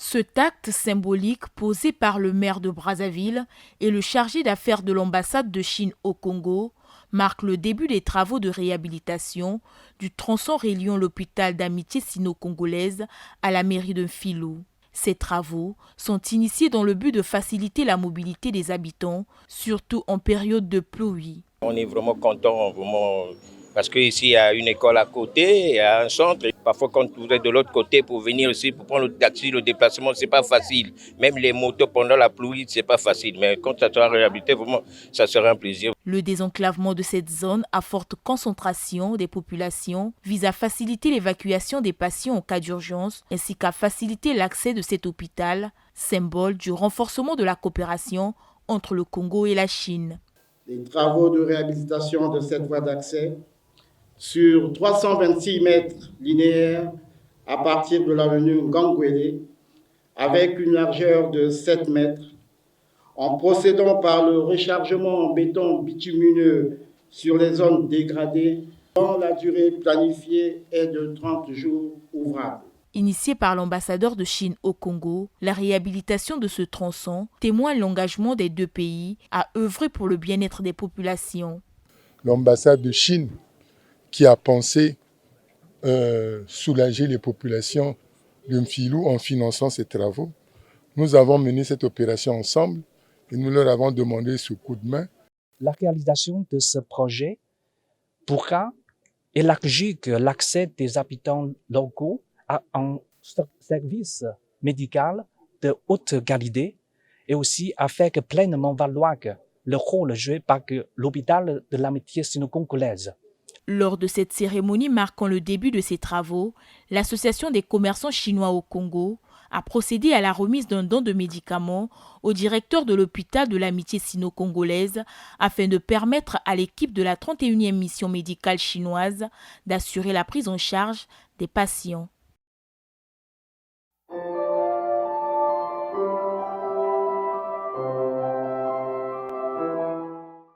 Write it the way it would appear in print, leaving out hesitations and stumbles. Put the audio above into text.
Cet acte symbolique posé par le maire de Brazzaville et le chargé d'affaires de l'ambassade de Chine au Congo marque le début des travaux de réhabilitation du tronçon reliant l'hôpital d'amitié sino-congolaise à la mairie de Mfilou. Ces travaux sont initiés dans le but de faciliter la mobilité des habitants, surtout en période de pluie. On est vraiment content, parce qu'ici il y a une école à côté, il y a un centre. Parfois quand vous êtes de l'autre côté pour venir aussi, pour prendre le taxi, le déplacement, c'est pas facile. Même les motos pendant la pluie, c'est pas facile. Mais quand ça sera réhabilité, vraiment, ça sera un plaisir. Le désenclavement de cette zone à forte concentration des populations vise à faciliter l'évacuation des patients en cas d'urgence ainsi qu'à faciliter l'accès de cet hôpital, symbole du renforcement de la coopération entre le Congo et la Chine. Les travaux de réhabilitation de cette voie d'accès sur 326 mètres linéaires à partir de l'avenue Ngangwele avec une largeur de 7 mètres en procédant par le rechargement en béton bitumineux sur les zones dégradées dont la durée planifiée est de 30 jours ouvrables. Initiée par l'ambassadeur de Chine au Congo, la réhabilitation de ce tronçon témoigne l'engagement des deux pays à œuvrer pour le bien-être des populations. L'ambassade de Chine qui a pensé soulager les populations de Mfilou en finançant ces travaux. Nous avons mené cette opération ensemble et nous leur avons demandé ce coup de main. La réalisation de ce projet pourra élargir l'accès des habitants locaux à un service médical de haute qualité et aussi à faire pleinement valoir le rôle joué par l'hôpital de l'amitié sino-congolaise. Lors de cette cérémonie marquant le début de ces travaux, l'Association des commerçants chinois au Congo a procédé à la remise d'un don de médicaments au directeur de l'hôpital de l'amitié sino-congolaise afin de permettre à l'équipe de la 31e mission médicale chinoise d'assurer la prise en charge des patients.